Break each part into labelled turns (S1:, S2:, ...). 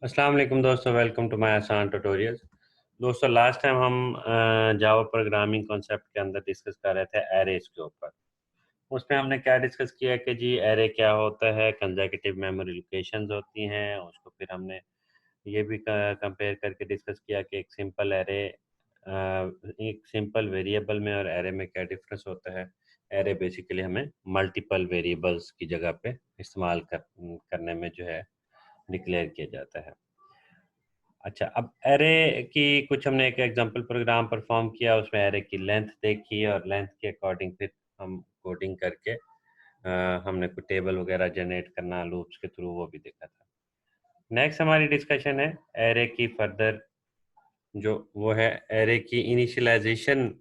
S1: अस्सलाम वालेकुम दोस्तों, वेलकम टू माय आसान ट्यूटोरियल्स। दोस्तों, लास्ट टाइम हम जावा प्रोग्रामिंग कॉन्सेप्ट के अंदर डिस्कस कर रहे थे एरेज के ऊपर। उसमें हमने क्या डिस्कस किया कि जी एरे क्या होता है, कंसेक्यूटिव मेमोरी लोकेशंस होती हैं। उसको फिर हमने ये भी कंपेयर करके डिस्कस किया कि एक सिंपल वेरिएबल में और एरे में क्या डिफरेंस होता है। एरे बेसिकली हमें मल्टीपल वेरिएबल्स की जगह पे इस्तेमाल करने में जो है डिक्लेयर किया जाता है। अच्छा, अब एरे की कुछ हमने एक एग्जांपल प्रोग्राम परफॉर्म किया, उसमें एरे की लेंथ देखी और लेंथ के अकॉर्डिंग फिर हम कोडिंग करके हमने कुछ टेबल वगैरह जनरेट करना लूप्स के थ्रू, वो भी देखा था। नेक्स्ट हमारी डिस्कशन है एरे की फर्दर, जो वो है एरे की इनिशियलाइजेशन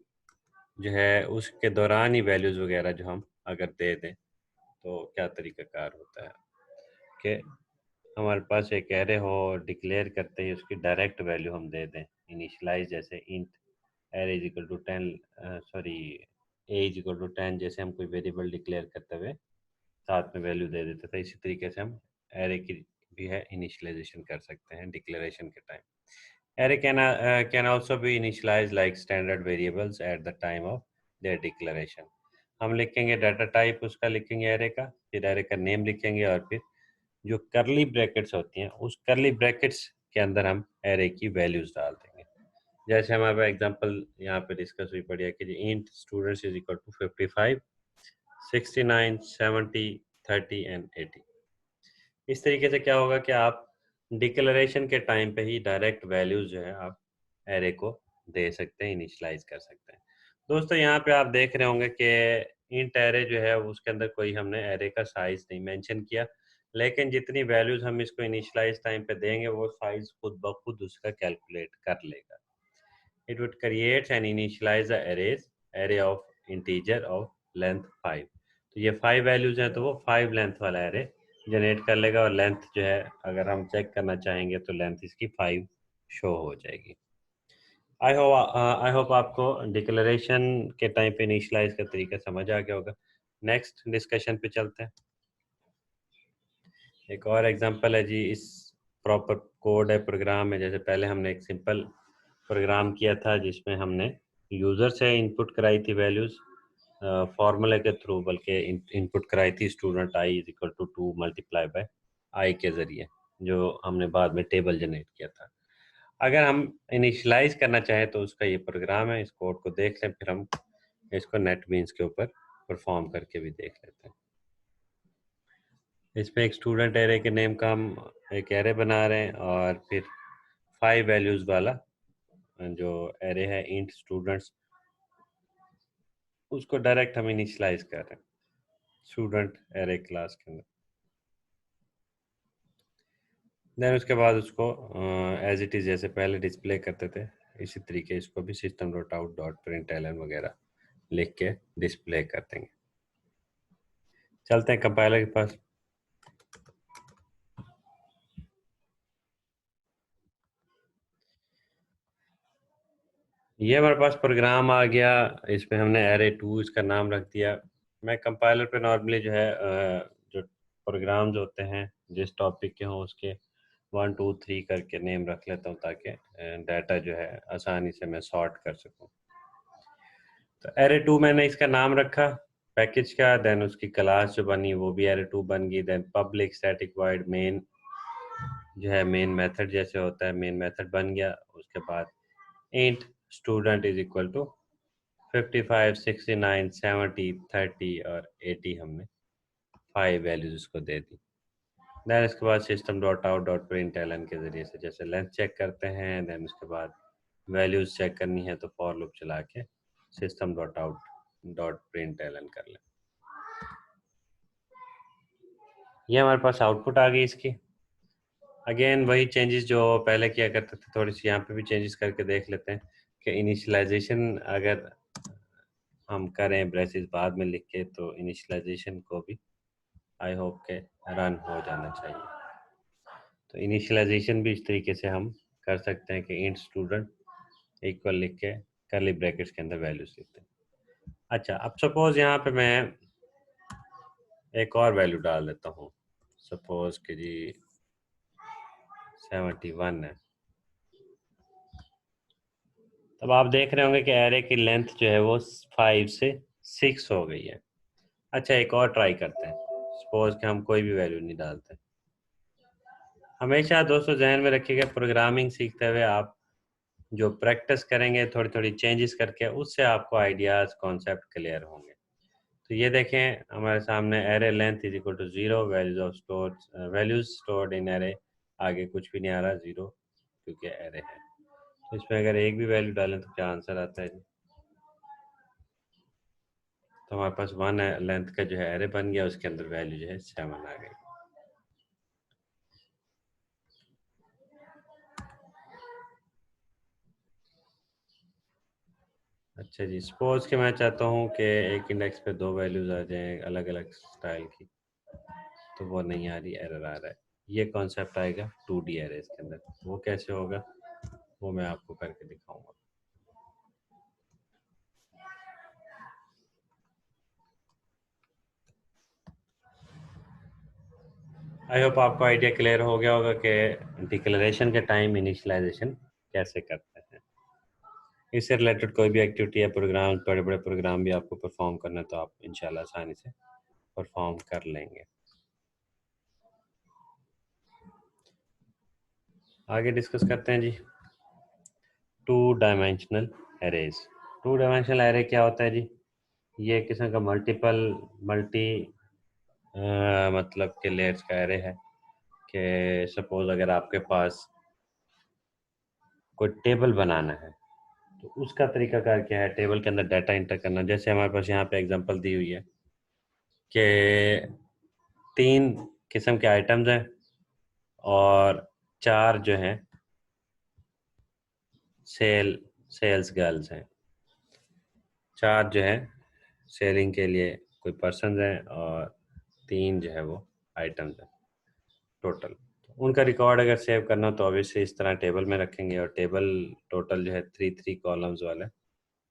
S1: जो है, उसके दौरान ही वैल्यूज़ वगैरह जो हम अगर दे दें तो क्या तरीक़ाकार होता है कि हमारे पास एक एरे हो और डिक्लेयर करते ही उसकी डायरेक्ट वैल्यू हम दे दें। इनिशियलाइज जैसे int array is equal to 10, sorry, A is equal to 10 जैसे हम कोई वेरिएबल डिक्लेयर करते हुए साथ में वैल्यू दे देते थे, इसी तरीके से हम एरे की भी है इनिशियलाइजेशन कर सकते हैं डिक्लेरेशन के time. Array can also be initialize like standard variables at the time of their declaration. हम लिखेंगे डाटा टाइप उसका, लिखेंगे एरे का, फिर एरे का नेम लिखेंगे और फिर जो करली ब्रैकेट्स होती हैं उस करली ब्रैकेट्स के अंदर हम एरे की वैल्यूज डाल देंगे। जैसे हमारे पास एग्जांपल यहाँ पे डिस्कस हुई पड़ी है कि int students is equal to 55, 69, 70, 30 and 80। इस तरीके से क्या होगा कि आप डिक्लेरेशन के टाइम पे ही डायरेक्ट वैल्यूज जो है आप एरे को दे सकते हैं, इनिशियलाइज कर सकते हैं। दोस्तों, यहाँ पे आप देख रहे होंगे कि इंट एरे जो है उसके अंदर कोई हमने एरे का साइज नहीं मेंशन किया, लेकिन जितनी वैल्यूज हम इसको इनिशियलाइज टाइम पे देंगे वो साइज खुद ब खुद उसका कैलकुलेट कर लेगा। It would create and initialize the array of integer of length 5। तो ये 5 वैल्यूज हैं तो वो 5 लेंथ वाला एरे जनरेट कर लेगा और लेंथ जो है अगर हम चेक करना चाहेंगे तो लेंथ इसकी 5 शो हो जाएगी। आई होप आपको डिक्लेरेशन के टाइम पे इनिशियलाइज का तरीका समझ आ गया होगा। नेक्स्ट डिस्कशन पे चलते हैं। एक और एग्जांपल है जी, इस प्रॉपर कोड है, प्रोग्राम है। जैसे पहले हमने एक सिंपल प्रोग्राम किया था जिसमें हमने यूज़र से इनपुट कराई थी वैल्यूज़ फार्मूले के थ्रू, बल्कि इनपुट कराई थी student i is equal to 2 multiply by i के ज़रिए, जो हमने बाद में टेबल जनरेट किया था। अगर हम इनिशियलाइज करना चाहें तो उसका ये प्रोग्राम है, इस कोड को देख लें, फिर हम इसको नेटबीन्स के ऊपर परफॉर्म करके भी देख लेते हैं। इसमें एक स्टूडेंट एरे के नेम का हम एक एरे बना रहे हैं और फिर 5 वैल्यूज़ वाला जो एरे है इंट स्टूडेंट्स, उसको डायरेक्ट हम इनिशियलाइज कर रहे हैं स्टूडेंट एरे क्लास के अंदर। देन उसके बाद उसको एज इट इज़ जैसे पहले डिस्प्ले करते थे इसी तरीके इसको भी system dot out dot println वगैरह लिख के डिस्प्ले कर देंगे। चलते हैं कंपाइलर के पास। ये हमारे पास प्रोग्राम आ गया, इसमें हमने एरे 2 इसका नाम रख दिया। मैं कंपाइलर पे नॉर्मली जो है जो प्रोग्राम्स होते हैं जिस टॉपिक के हों उसके 1 2 3 करके नेम रख लेता हूँ ताकि डाटा जो है आसानी से मैं सॉर्ट कर सकूँ। तो एरे 2 मैंने इसका नाम रखा पैकेज का, देन उसकी क्लास जो बनी वो भी एरे 2 बन गई। Then public static void main जो है मेन मेथड जैसे होता है, मेन मेथड बन गया। उसके बाद int student is equal to 55, 69, 70, 30 और 80 हमने 5 वैल्यूज उसको दे दी। देन इसके बाद system dot out dot print L N के ज़रिए से जैसे लेंथ चेक करते हैं, देन उसके बाद वैल्यूज चेक करनी है तो फॉर लूप चला के system dot out dot print L N कर लें। ये हमारे पास आउटपुट आ गई इसकी। अगेन वही चेंजेस जो पहले किया करते थे, थोड़ी सी यहाँ पे भी चेंजेस करके देख लेते हैं कि इनिशियलाइजेशन अगर हम करें ब्रेसेस बाद में लिख के तो इनिशियलाइजेशन को भी आई होप के रन हो जाना चाहिए। तो इनिशियलाइजेशन भी इस तरीके से हम कर सकते हैं कि इंट स्टूडेंट इक्वल लिख के करली ब्रैकेट्स के अंदर वैल्यूज लिखते हैं। अच्छा, अब सपोज यहाँ पे मैं एक और वैल्यू डाल देता हूँ। सपोज कि जी 71 है। तब आप देख रहे होंगे कि एरे की लेंथ जो है वो 5 से 6 हो गई है। अच्छा, एक और ट्राई करते हैं। सपोज कि हम कोई भी वैल्यू नहीं डालते। हमेशा दोस्तों जहन में रखिएगा, प्रोग्रामिंग सीखते हुए आप जो प्रैक्टिस करेंगे थोड़ी थोड़ी चेंजेस करके, उससे आपको आइडियाज कॉन्सेप्ट क्लियर होंगे। तो ये देखें, हमारे सामने array length is equal to 0, values stored in array. आगे कुछ भी नहीं आ रहा, 0, क्योंकि एरे है। तो इसमें अगर एक भी वैल्यू डालें तो क्या आंसर आता है जी? तो हमारे पास 1 लेंथ का जो है एरे बन गया, उसके अंदर वैल्यू जो है 7 आ गई। अच्छा जी, सपोज कि मैं चाहता हूँ कि एक इंडेक्स पे 2 वैल्यूज आ जाएं अलग अलग स्टाइल की, तो वो नहीं आ रही, एरर आ रहा है। ये कॉन्सेप्ट आएगा 2D एरेज के अंदर। वो कैसे होगा, वो मैं आपको करके दिखाऊंगा। आई होप आपको आइडिया क्लियर हो गया होगा कि डिक्लेरेशन के टाइम इनिशियलाइजेशन कैसे करते हैं। इससे रिलेटेड कोई भी एक्टिविटी या प्रोग्राम, बड़े बड़े प्रोग्राम भी आपको परफॉर्म करना है, तो आप इंशाल्लाह आसानी से परफॉर्म कर लेंगे। आगे डिस्कस करते हैं जी, 2 डायमेंशनल एरेज। 2 डायमेंशनल एरे क्या होता है जी? ये एक किस्म का मल्टी मतलब के लेयर्स का एरे है। कि सपोज अगर आपके पास कोई टेबल बनाना है, तो उसका तरीकाकार क्या है? टेबल के अंदर डाटा इंटर करना। जैसे हमारे पास यहाँ पे एग्जांपल दी हुई है कि 3 किस्म के आइटम्स हैं और 4 जो हैं सेल्स गर्ल्स हैं। 4 जो है सेलिंग के लिए कोई पर्सन हैं, और 3 जो है वो आइटम्स हैं टोटल। उनका रिकॉर्ड अगर सेव करना हो तो ऑब्वियसली इस तरह टेबल में रखेंगे, और टेबल टोटल जो है 3 कॉलम्स वाले,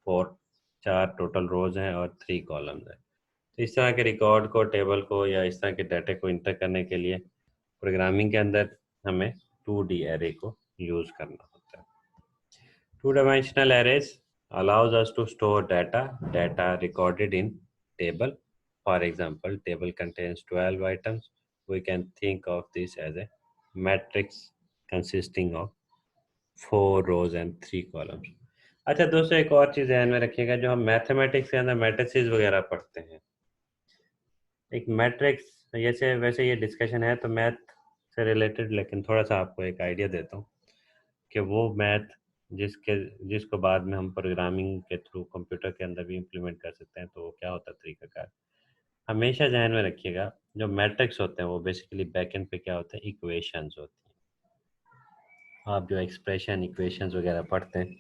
S1: 4 4 टोटल रोज हैं और 3 कॉलम्स हैं। तो इस तरह के रिकॉर्ड को, टेबल को, या इस तरह के डाटा को इंटर करने के लिए प्रोग्रामिंग के अंदर हमें 2D एरे को यूज़ करना होता है। 2 dimensional arrays allows us to store data recorded in table. For example, table contains 12 items. We can think of this as a matrix consisting of 4 rows and 3 columns. अच्छा दोस्तों, एक और चीज़ ध्यान में रखिएगा, जो हम मैथमेटिक्स के अंदर मैट्रिसेस वगैरह पढ़ते हैं, एक मैट्रिक्स, जैसे वैसे ये डिस्कशन है तो मैथ से रिलेटेड, लेकिन थोड़ा सा आपको एक आइडिया देता हूँ कि वो मैथ जिसके जिसको बाद में हम प्रोग्रामिंग के थ्रू कंप्यूटर के अंदर भी इम्प्लीमेंट कर सकते हैं, तो वो क्या होता है तरीकाकार। हमेशा ध्यान में रखिएगा, जो मैट्रिक्स होते हैं वो बेसिकली बैकएंड पे क्या होते हैं, इक्वेशंस होती हैं। आप जो एक्सप्रेशन इक्वेशंस वगैरह पढ़ते हैं,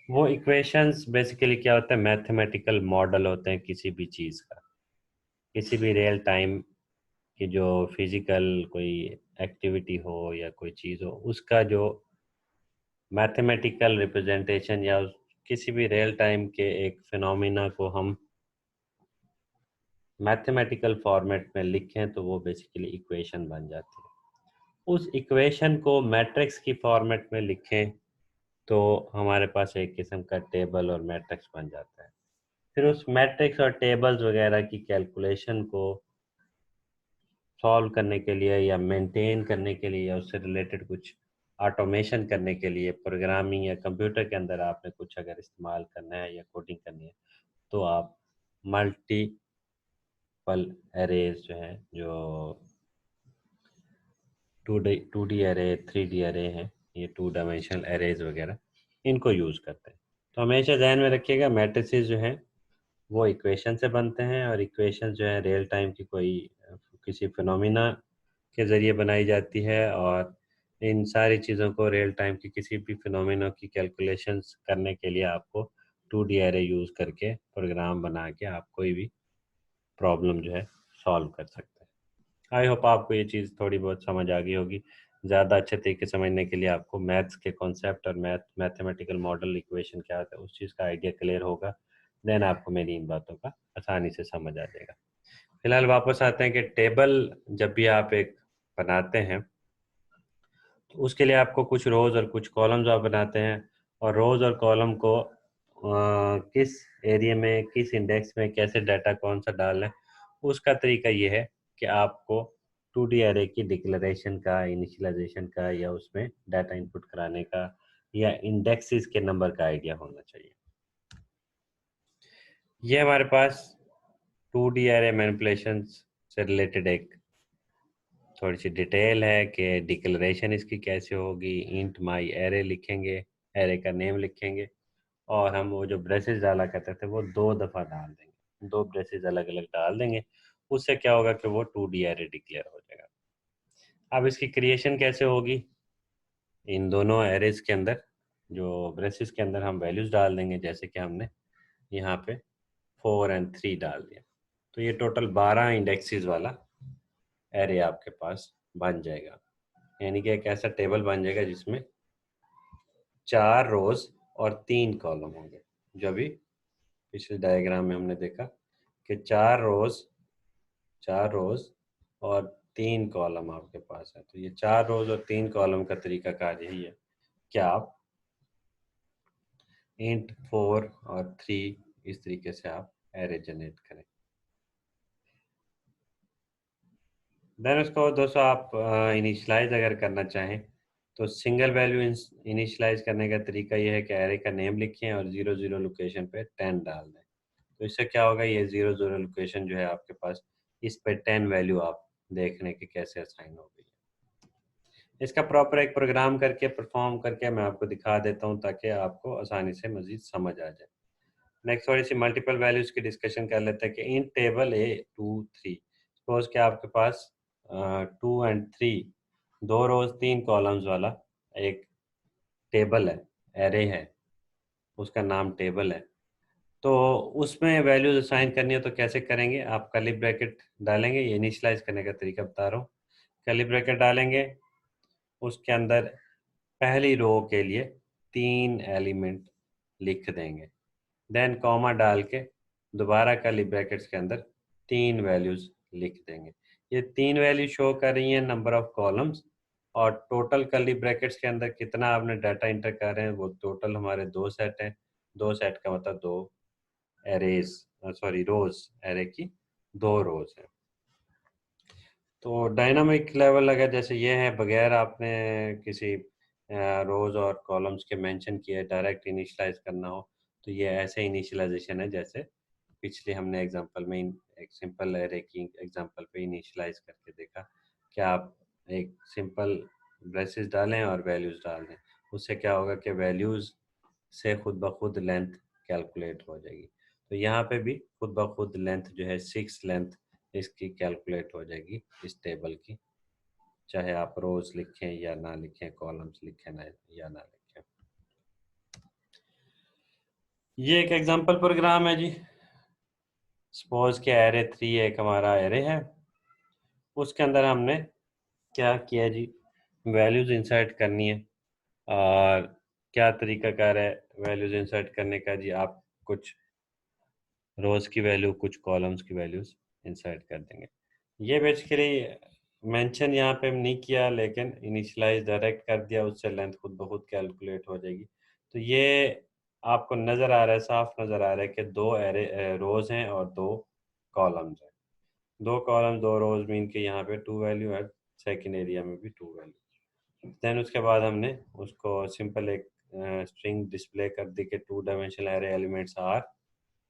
S1: वो इक्वेशंस बेसिकली क्या होता है, मैथमेटिकल मॉडल होते हैं किसी भी चीज़ का। किसी भी रियल टाइम की जो फिजिकल कोई एक्टिविटी हो या कोई चीज़ हो, उसका जो मैथमेटिकल रिप्रेजेंटेशन, या किसी भी रियल टाइम के एक फिनोमिना को हम मैथमेटिकल फॉर्मेट में लिखें, तो वो बेसिकली इक्वेशन बन जाती है। उस इक्वेशन को मैट्रिक्स की फॉर्मेट में लिखें तो हमारे पास एक किस्म का टेबल और मैट्रिक्स बन जाता है। फिर उस मैट्रिक्स और टेबल्स वगैरह की कैलकुलेशन को सॉल्व करने के लिए, या मेंटेन करने के लिए, या उससे रिलेटेड कुछ ऑटोमेशन करने के लिए, प्रोग्रामिंग या कंप्यूटर के अंदर आपने कुछ अगर इस्तेमाल करना है या कोडिंग करनी है, तो आप मल्टीपल एरेज जो हैं, जो 2D एरे, 3D एरे हैं, ये 2 डायमेंशनल एरेज वगैरह, इनको यूज़ करते हैं। तो हमेशा ध्यान में रखिएगा, मैट्रिसेस जो हैं वो इक्वेशन से बनते हैं, और इक्वेशन जो है रियल टाइम की कोई किसी फिनोमिना के ज़रिए बनाई जाती है, और इन सारी चीज़ों को रियल टाइम की किसी भी फिनोमिना की कैलकुलेशंस करने के लिए आपको 2D एरे यूज़ करके प्रोग्राम बना के आप कोई भी प्रॉब्लम जो है सॉल्व कर सकते हैं। आई होप आपको ये चीज़ थोड़ी बहुत समझ आ गई होगी। ज़्यादा अच्छे तरीके से समझने के लिए आपको मैथ्स के कॉन्सेप्ट और मैथमेटिकल मॉडल इक्वेशन क्या होता है उस चीज़ का आइडिया क्लियर होगा। देन आपको मेरी इन बातों का आसानी से समझ आ जाएगा। फिलहाल वापस आते हैं कि टेबल जब भी आप एक बनाते हैं, तो उसके लिए आपको कुछ रोज और कुछ कॉलम्स आप बनाते हैं, और रोज और कॉलम को किस एरिया में, किस इंडेक्स में, कैसे डाटा कौन सा डालना है, उसका तरीका ये है कि आपको 2D एरे की डिक्लेरेशन का, इनिशियलाइजेशन का, या उसमें डाटा इनपुट कराने का, या इंडेक्सेस के नंबर का आइडिया होना चाहिए। ये हमारे पास 2D एरे मैनिपुलेशन से रिलेटेड एक थोड़ी सी डिटेल है कि डिक्लेरेशन इसकी कैसे होगी। इंट माई एरे लिखेंगे, एरे का नेम लिखेंगे, और हम वो जो ब्रेसेस डाला करते थे वो 2 दफ़ा डाल देंगे, 2 ब्रेसेस अलग अलग डाल देंगे। उससे क्या होगा कि वो 2D एरे डिक्लेयर हो जाएगा। अब इसकी क्रिएशन कैसे होगी? इन दोनों एरेज के अंदर, जो ब्रेसेस के अंदर हम वैल्यूज डाल देंगे, जैसे कि हमने यहाँ पे 4 और 3 डाल दिया, तो ये टोटल 12 इंडेक्सेस वाला एरे आपके पास बन जाएगा। यानी कि एक ऐसा टेबल बन जाएगा जिसमें 4 रोज और 3 कॉलम होंगे। जो अभी पिछले डायग्राम में हमने देखा कि 4 रोज और 3 कॉलम आपके पास है। तो ये 4 रोज और 3 कॉलम का तरीका कार यही है कि आप इंट 4 और 3 इस तरीके से आप एरे जनरेट करें। देन उसको दोस्तों आप इनिशलाइज अगर करना चाहें तो सिंगल वैल्यू इनिशलाइज करने का तरीका यह है कि एरे का नेम लिखें और 0 0 लोकेशन पे 10 डाल दें। तो इससे क्या होगा, ये 0 0 लोकेशन जो है आपके पास, इस पे 10 वैल्यू आप देख रहे हैं कि कैसे असाइन हो गई है। इसका प्रॉपर एक प्रोग्राम करके, परफॉर्म करके मैं आपको दिखा देता हूँ ताकि आपको आसानी से मजीद समझ आ जाए। नेक्स्ट थोड़ी सी मल्टीपल वैल्यूज की डिस्कशन कर लेते हैं कि इन टेबल A 2 3, सपोज कि आपके पास 2 और 3, 2 रोज 3 कॉलम्स वाला एक टेबल है, एरे है, उसका नाम टेबल है। तो उसमें वैल्यूज असाइन करनी है तो कैसे करेंगे? आप कर्ली ब्रैकेट डालेंगे, ये इनिशियलाइज करने का तरीका बता रहा हूँ। कर्ली ब्रैकेट डालेंगे, उसके अंदर पहली रो के लिए 3 एलिमेंट लिख देंगे, देन कॉमा डाल के दोबारा कर्ली ब्रैकेट्स के अंदर 3 वैल्यूज लिख देंगे। ये 3 वैल्यू शो कर रही हैं नंबर ऑफ कॉलम्स, और टोटल कर्ली ब्रैकेट्स के अंदर कितना आपने डाटा इंटर कर रहे हैं वो टोटल हमारे 2 सेट हैं। 2 सेट का मतलब 2 एरेज, सॉरी रोज, एरे की 2 रोज है। तो डायनामिक लेवल अगर जैसे ये है, बगैर आपने किसी रोज और कॉलम्स के मेंशन किए डायरेक्ट इनिशियलाइज करना हो, तो ये ऐसे इनिशियलाइजेशन है जैसे पिछले हमने एग्जांपल में एक सिंपल एरे की एग्जांपल पे इनिशियलाइज करके देखा कि आप एक सिंपल ब्रेसेस डालें और वैल्यूज डाल दें। उससे क्या होगा कि वैल्यूज से खुद ब खुद लेंथ कैलकुलेट हो जाएगी। तो यहाँ पे भी खुद ब खुद लेंथ जो है 6 लेंथ इसकी कैलकुलेट हो जाएगी इस टेबल की, चाहे आप रोज लिखें या ना लिखें, कॉलम्स लिखें ना या ना लिखें। ये एक एग्जांपल प्रोग्राम है जी। सपोज के एरे 3 एक हमारा एरे है, उसके अंदर हमने क्या किया जी, वैल्यूज इंसर्ट करनी है। और क्या तरीका कार है वैल्यूज इंसर्ट करने का जी? आप कुछ रोज की वैल्यू, कुछ कॉलम्स की वैल्यूज इंसर्ट कर देंगे। ये बेसिकली मेंशन यहाँ पे नहीं किया, लेकिन इनिशियलाइज डायरेक्ट कर दिया, उससे लेंथ खुद ब खुद कैलकुलेट हो जाएगी। तो ये आपको नज़र आ रहा है, साफ नज़र आ रहा है कि 2 रोज हैं और 2 कॉलम्स हैं। 2 कॉलम 2 रोज मीन के यहाँ पे 2 वैल्यू है, सेकेंड एरिया में भी 2 वैल्यू। देन उसके बाद हमने उसको सिंपल एक स्ट्रिंग डिस्प्ले कर दी कि 2 डायमेंशनल एरे एलिमेंट्स आर।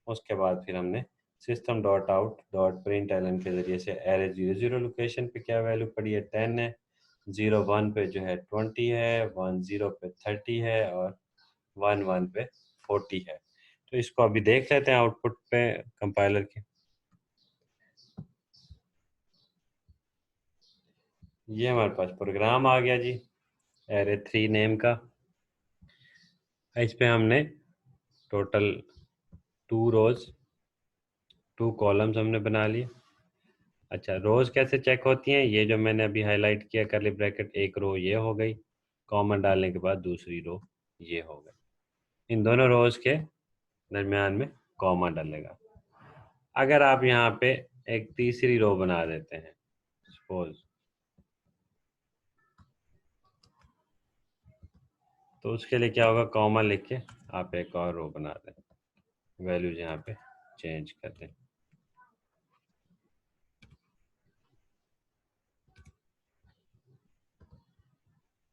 S1: उसके बाद फिर हमने system dot out dot print L N के जरिए से एरे 0 0 लोकेशन पे क्या वैल्यू पड़ी है, 10 है, 0 1 पे जो है 20 है, 1 0 पे 30 है, और 1 1 पे 40 है। तो इसको अभी देख लेते हैं आउटपुट पे कंपाइलर के। ये हमारे पास प्रोग्राम आ गया जी, एरे 3 नेम का। इस पे हमने टोटल 2 रोज 2 कॉलम्स हमने बना लिए। अच्छा, रोज कैसे चेक होती हैं? ये जो मैंने अभी हाईलाइट किया कर्ली ब्रैकेट, एक रो ये हो गई, कॉमा डालने के बाद दूसरी रो ये हो गई। इन दोनों रोज के दरमियान में कॉमा डालेगा। अगर आप यहाँ पे एक तीसरी रो बना देते हैं, सपोज तो उसके लिए क्या होगा, कॉमा लिख के आप एक और रो बना दें, वैल्यूज यहाँ पे चेंज कर दें।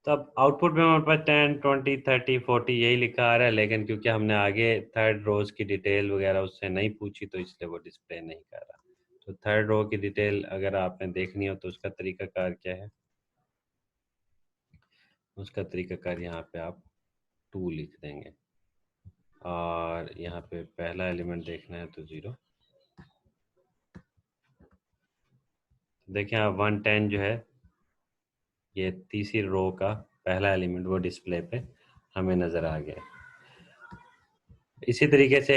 S1: तब आउटपुट में हमारे पास 10, 20, 30, 40 यही लिखा आ रहा है, लेकिन क्योंकि हमने आगे थर्ड रोज की डिटेल वगैरह उससे नहीं पूछी तो इसलिए वो डिस्प्ले नहीं कर रहा। तो थर्ड रो की डिटेल अगर आपने देखनी हो तो उसका तरीकाकार क्या है, उसका तरीकाकार यहाँ पे आप 2 लिख देंगे, और यहाँ पे पहला एलिमेंट देखना है तो 0। देखिए आप 110 जो है, ये तीसरी रो का पहला एलिमेंट वो डिस्प्ले पे हमें नज़र आ गया। इसी तरीके से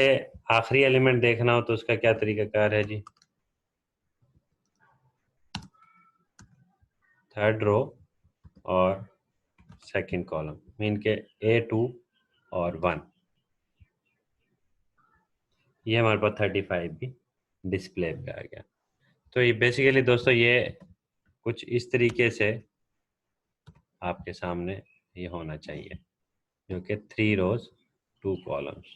S1: आखिरी एलिमेंट देखना हो तो उसका क्या तरीकाकार है जी, थर्ड रो और सेकंड कॉलम मीन के A2 और 1, ये हमारे पास 35 भी डिस्प्ले पे आ गया। तो ये बेसिकली दोस्तों ये कुछ इस तरीके से आपके सामने ये होना चाहिए, जो कि 3 रोज 2 कॉलम्स।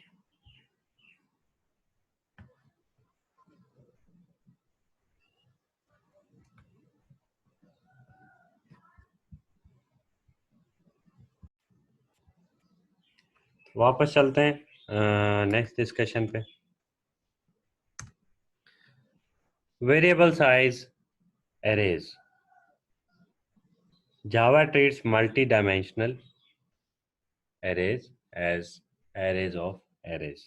S1: वापस चलते हैं नेक्स्ट डिस्कशन पे। Variable size arrays. Java treats multi-dimensional arrays as arrays of arrays.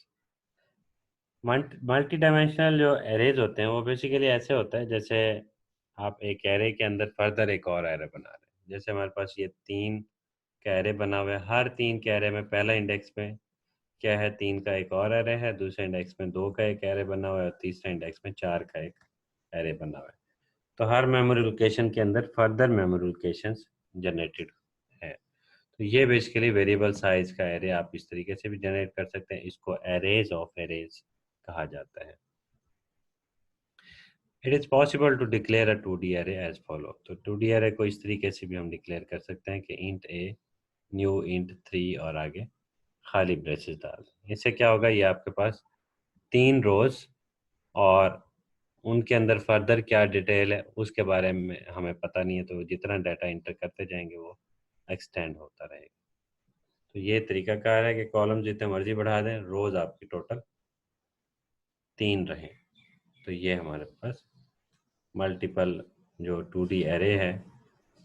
S1: Multi dimensional जो एरेज होते हैं वो बेसिकली ऐसे होता है जैसे आप एक एरे के अंदर फर्दर एक और एरे बना रहे हैं। जैसे हमारे पास ये 3 का एरे बना हुआ है, हर 3 के एरे में पहला इंडेक्स में क्या है, 3 का एक और एरे है, दूसरे इंडेक्स में 2 का एक एरे बना हुआ है, और तीसरे इंडेक्स में 4 का एक एरे बना हुआ है। तो हर मेमोरी लोकेशन के अंदर फर्दर मेमोरी लोकेशंस जनरेटेड है। तो ये बेसिकली वेरिएबल साइज का एरे आप इस तरीके से भी जनरेट कर सकते हैं, इसको एरेज ऑफ एरेज कहा जाता है। It is possible to declare a 2D array as follow. तो 2D एरे को इस तरीके से भी हम डिक्लेयर कर सकते हैं कि इंट ए न्यू इंट 3 और आगे खाली ब्रेसेस डाल दें। इससे क्या होगा, ये आपके पास 3 रोज और उनके अंदर फर्दर क्या डिटेल है उसके बारे में हमें पता नहीं है, तो जितना डाटा इंटर करते जाएंगे वो एक्सटेंड होता रहेगा। तो ये तरीकाकार है कि कॉलम जितने मर्जी बढ़ा दें, रोज आपकी टोटल 3 रहें। तो ये हमारे पास मल्टीपल जो 2D एरे है,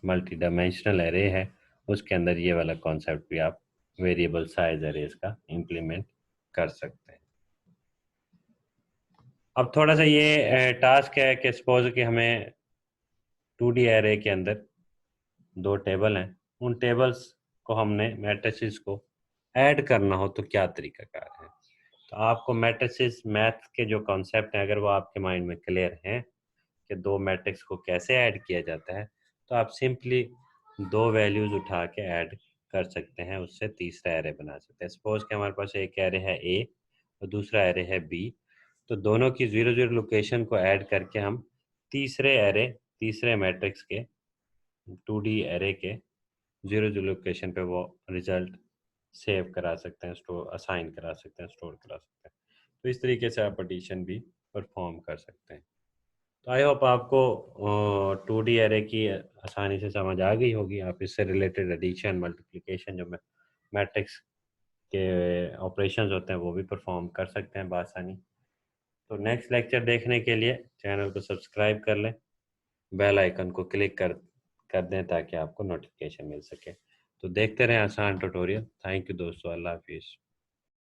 S1: मल्टी डायमेंशनल एरे है, उसके अंदर ये वाला कॉन्सेप्ट भी आप वेरिएबल साइज एरेज का इम्प्लीमेंट कर सकते हैं। अब थोड़ा सा ये टास्क है कि सपोज कि हमें 2D एरे के अंदर 2 टेबल हैं, उन टेबल्स को हमने मैट्रिसेस को ऐड करना हो तो क्या तरीकाकार है। तो आपको मैट्रिसेस मैथ के जो कॉन्सेप्ट हैं अगर वो आपके माइंड में क्लियर हैं कि 2 मैट्रिक्स को कैसे ऐड किया जाता है, तो आप सिंपली 2 वैल्यूज उठा के ऐड कर सकते हैं, उससे तीसरा एरे बना सकते हैं। सपोज कि हमारे पास एक एरे है ए और दूसरा एरे है बी, तो दोनों की 0, 0 लोकेशन को ऐड करके हम तीसरे एरे, तीसरे मैट्रिक्स के 2D एरे के 0, 0 लोकेशन पे वो रिजल्ट सेव करा सकते हैं, स्टोर असाइन करा सकते हैं, स्टोर करा सकते हैं। तो इस तरीके से आप एडिशन भी परफॉर्म कर सकते हैं। तो आई होप आपको 2D एरे की आसानी से समझ आ गई होगी। आप इससे रिलेटेड एडिशन, मल्टीप्लिकेशन जो मैट्रिक्स के ऑपरेशंस होते हैं वो भी परफॉर्म कर सकते हैं बआसानी। तो नेक्स्ट लेक्चर देखने के लिए चैनल को सब्सक्राइब कर लें, बेल आइकन को क्लिक कर दें ताकि आपको नोटिफिकेशन मिल सके। तो देखते रहें आसान ट्यूटोरियल। थैंक यू दोस्तों, अल्लाह हाफिज़।